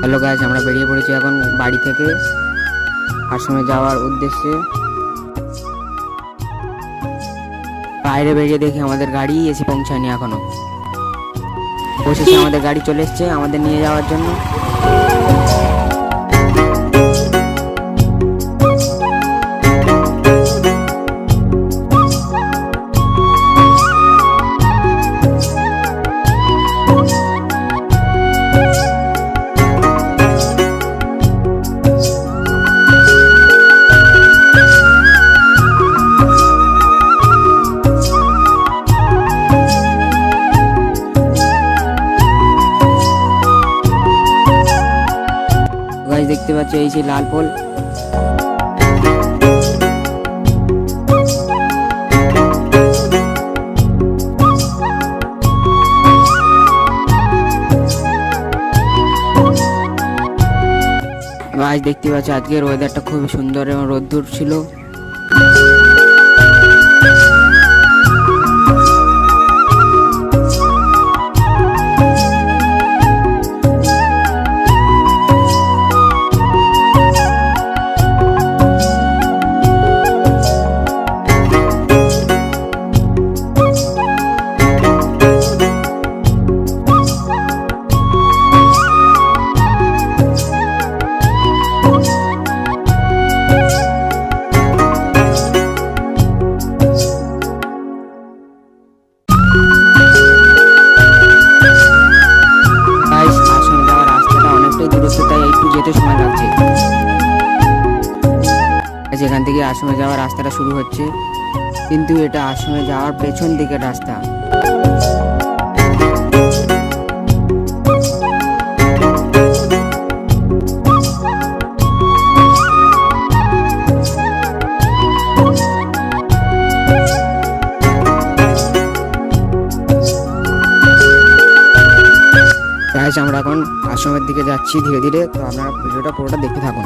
Hello guys, আমরা বেরিয়ে পড়েছি এখন বাড়ি থেকে আশ্রমে যাওয়ার উদ্দেশ্যে। বাইরে বেরিয়ে দেখি আমাদের গাড়ি এসে পৌঁছায়নি, এখনো বসেছে। আমাদের গাড়ি চলে এসছে আমাদের নিয়ে যাওয়ার জন্য। দেখতে পাচ্ছ এই যে লাল পোল, গাছ দেখতে পাচ্ছ। আজকের ওয়েদারটা খুব সুন্দর এবং রোদ্দুর ছিল। এখান থেকে আশ্রমে যাওয়ার রাস্তাটা শুরু হচ্ছে, কিন্তু এটা আশ্রমে যাওয়ার পেছন দিকের রাস্তা। আমরা এখন আশ্রমের দিকে যাচ্ছি ধীরে ধীরে, তো আপনারা ভিডিওটা পুরোটা দেখতে থাকুন।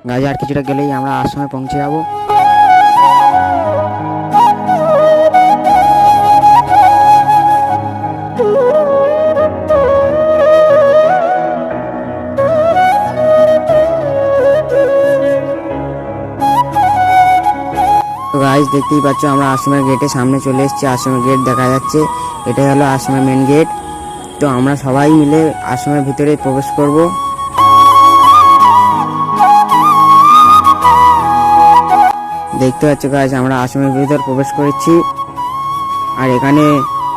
গাড়ি আর কিছুটা গেলেই আমরা আশ্রমে পৌঁছে যাবো। তো গাইস দেখতেই পাচ্ছ আমরা আশ্রমের গেটের সামনে চলে এসেছি। আশ্রমের গেট দেখা যাচ্ছে, এটাই হলো আশ্রমের মেন গেট। তো আমরা সবাই মিলে আশ্রমের ভিতরে প্রবেশ করব। দেখতে পাচ্ছ গাইস, আমরা আশ্রমের ভিতর প্রবেশ করেছি। আর এখানে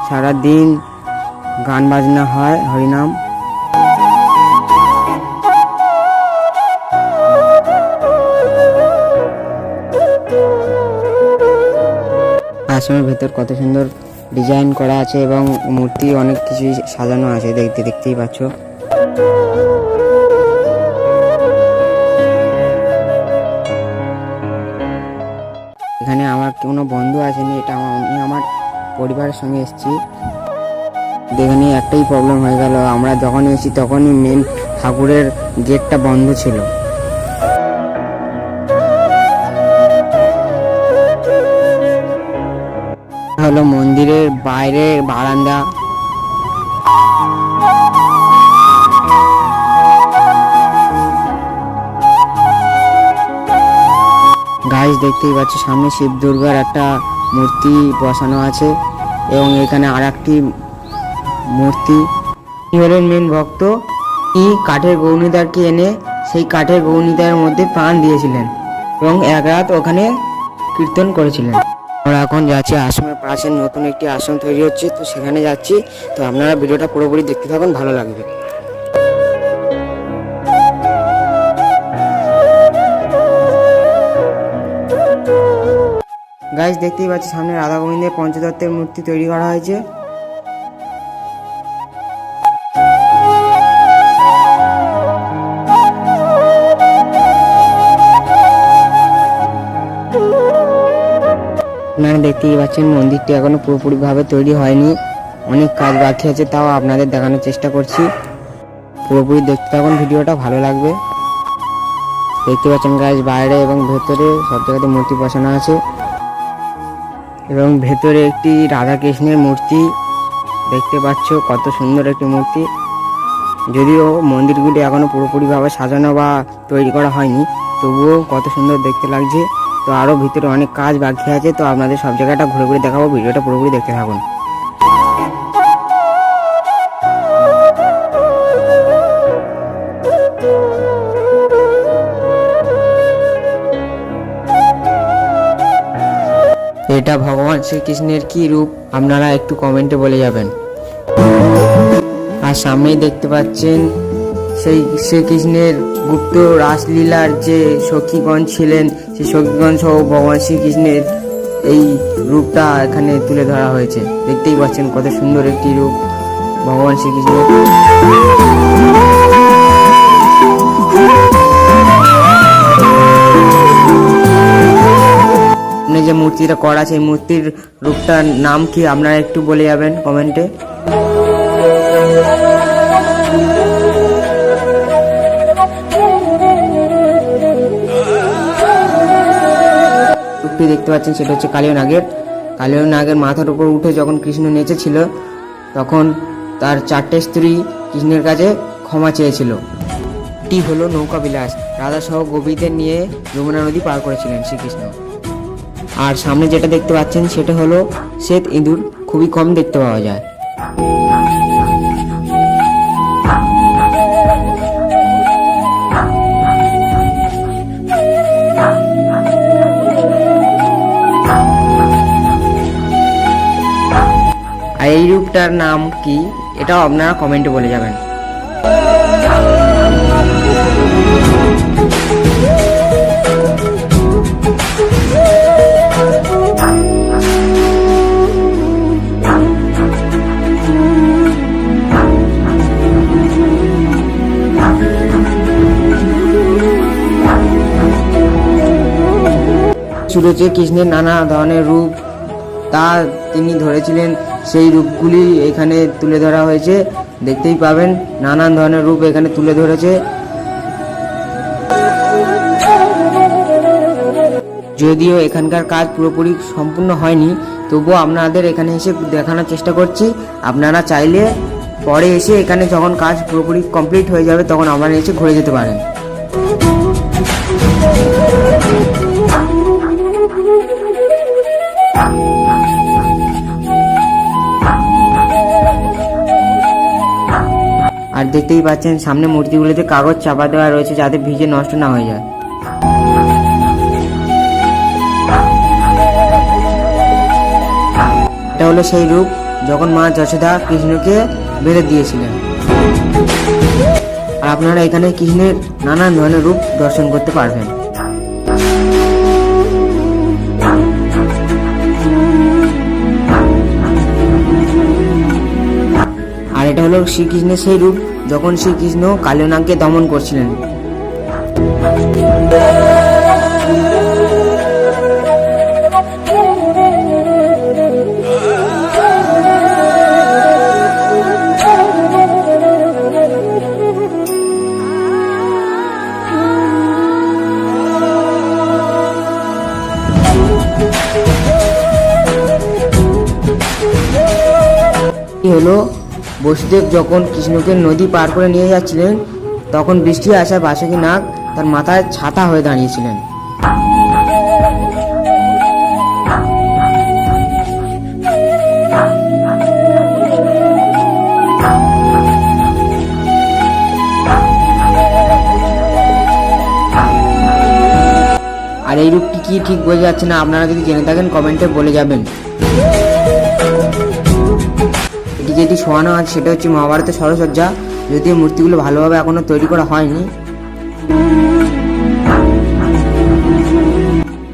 সারা দিন গান বাজনা হয়, হরিনাম। আশ্রমের ভেতর কত সুন্দর ডিজাইন করা আছে এবং মূর্তি অনেক কিছু সাজানো আছে, দেখতেই পাচ্ছ। এখানে আমার কোনো বন্ধু আসেনি, এটা আমি আমার পরিবারের সঙ্গে এসেছি। এখানে একটাই প্রবলেম হয়ে গেল, আমরা যখন এসেছি তখনই মেন ঠাকুরের গেটটা বন্ধ ছিল। হলো মন্দিরের বাইরে বারান্দা। গাইস দেখতেই পাচ্ছি সামনে শিব দুর্গার একটা মূর্তি বসানো আছে এবং এখানে আর একটি মূর্তি হলেন মেন ভক্ত। এই কাঠের গৌরীদারকে এনে সেই কাঠের গৌরীদারের মধ্যে প্রাণ দিয়েছিলেন এবং এক রাত ওখানে কীর্তন করেছিলেন। আমরা এখন যাচ্ছি আশ্রমের পাশে নতুন একটি আশ্রম তৈরি হচ্ছে, তো সেখানে যাচ্ছি। তো আপনারা ভিডিওটা পুরোপুরি দেখতে থাকুন, ভালো লাগবে। গাইস দেখতেই পাচ্ছি সামনে রাধা গোবিন্দের পঞ্চতত্ত্বের মূর্তি তৈরি করা হয়েছে। আপনারা দেখতেই পাচ্ছেন মন্দিরটি এখনো পুরোপুরিভাবে তৈরি হয়নি, অনেক কাজ বাকি আছে, তাও আপনাদের দেখানোর চেষ্টা করছি। পুরোপুরি দেখতে থাকুন, ভিডিওটা ভালো লাগবে। দেখতে পাচ্ছেন গাইস বাইরে এবং ভেতরে সব জায়গাতে মূর্তি বসানো আছে এবং ভেতরে একটি রাধা কৃষ্ণের মূর্তি দেখতে পাচ্ছ, কত সুন্দর একটি মূর্তি। যদিও মন্দিরগুলি এখনো পুরোপুরিভাবে সাজানো বা তৈরি করা হয়নি, তবুও কত সুন্দর দেখতে লাগছে। তো আরও ভিতরে অনেক কাজ বাকি আছে, তো আপনাদের সব জায়গাটা ঘুরে ঘুরে দেখাবো, ভিডিওটা পুরোপুরি দেখতে থাকুন। এটা ভগবান শ্রীকৃষ্ণের কি রূপ আপনারা একটু কমেন্টে বলে যাবেন। আর সামনেই দেখতে পাচ্ছেন সেই শ্রীকৃষ্ণের গুপ্ত রাসলীলার যে সখীগণ ছিলেন, সেই সখীগণ সহ ভগবান শ্রীকৃষ্ণের এই রূপটা এখানে তুলে ধরা হয়েছে। দেখতেই পাচ্ছেন কত সুন্দর একটি রূপ ভগবান শ্রীকৃষ্ণের। যে মূর্তিটা করা আছে, এই মূর্তির রূপটার নাম কি আপনারা একটু বলে যাবেন কমেন্টে। রূপটি দেখতে পাচ্ছেন সেটা হচ্ছে কালীয় নাগের মাথার উপর উঠে যখন কৃষ্ণ নেচেছিল, তখন তার 4টে স্ত্রী কৃষ্ণের কাছে ক্ষমা চেয়েছিল। এটি হলো নৌকা বিলাস, রাধা সহ গোপীদের নিয়ে যমুনা নদী পার করেছিলেন শ্রীকৃষ্ণ। আর সামনে যেটা দেখতে পাচ্ছেন সেটা হলো শ্বেত ইঁদুর, খুবই কম দেখতে পাওয়া যায়। আর এই রূপটার নাম কি এটাও আপনারা কমেন্টে বলে যাবেন। রয়েছে কৃষ্ণের নানা ধরনের রূপ, তা তিনি ধরেছিলেন, সেই রূপগুলি এখানে তুলে ধরা হয়েছে। দেখতেই পাবেন নানান ধরনের রূপ এখানে তুলে ধরেছে। যদিও এখানকার কাজ পুরোপুরি সম্পূর্ণ হয়নি, তবুও আপনাদের এখানে এসে দেখানোর চেষ্টা করছি। আপনারা চাইলে পরে এসে এখানে যখন কাজ পুরোপুরি কমপ্লিট হয়ে যাবে তখন আপনারা এসে ঘুরে যেতে পারেন। আর দেখতেই পাচ্ছেন সামনে মূর্তিগুলোতে কাগজ চাপা দেওয়া রয়েছে যাতে ভিজে নষ্ট না হয়ে যায়। এটা হলো সেই রূপ যখন মা যশোদা কৃষ্ণকে বেঁধে দিয়েছিলেন। আর আপনারা এখানে কৃষ্ণের নানান ধরনের রূপ দর্শন করতে পারবেন। আর এটা হলো শ্রীকৃষ্ণের সেই রূপ যখন শ্রীকৃষ্ণ কালীয় নাগকে দমন করছিলেন। হলো বসুদেব যখন কৃষ্ণকে নদী পার করে নিয়ে যাচ্ছিলেন, তখন বৃষ্টি আসায় বাসুকী নাগ তার মাথায় ছাতা হয়ে দাঁড়িয়েছিলেন। আর এই রূপটি কি ঠিক বোঝা যাচ্ছে না, আপনারা যদি জেনে থাকেন কমেন্টে বলে যাবেন। এটি যেটি শোয়ানো আছে সেটা হচ্ছে মহাভারতের সরসজ্জা, যদিও মূর্তিগুলো ভালোভাবে এখনো তৈরি করা হয়নি।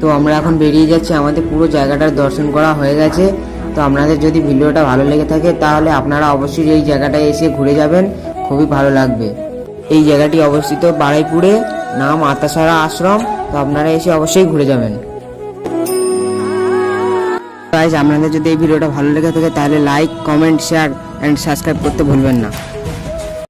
তো আমরা এখন বেরিয়ে যাচ্ছি, আমাদের পুরো জায়গাটার দর্শন করা হয়ে গেছে। তো আপনাদের যদি ভিডিওটা ভালো লেগে থাকে তাহলে আপনারা অবশ্যই এই জায়গাটায় এসে ঘুরে যাবেন, খুবই ভালো লাগবে। এই জায়গাটি অবস্থিত বারুইপুরে, নাম আতাসারা আশ্রম। তো আপনারা এসে অবশ্যই ঘুরে যাবেন। গাইস, আপনাদের যদি এই ভিডিওটা ভালো লেগে থাকে তাহলে like, comment, share and subscribe করতে ভুলবেন না।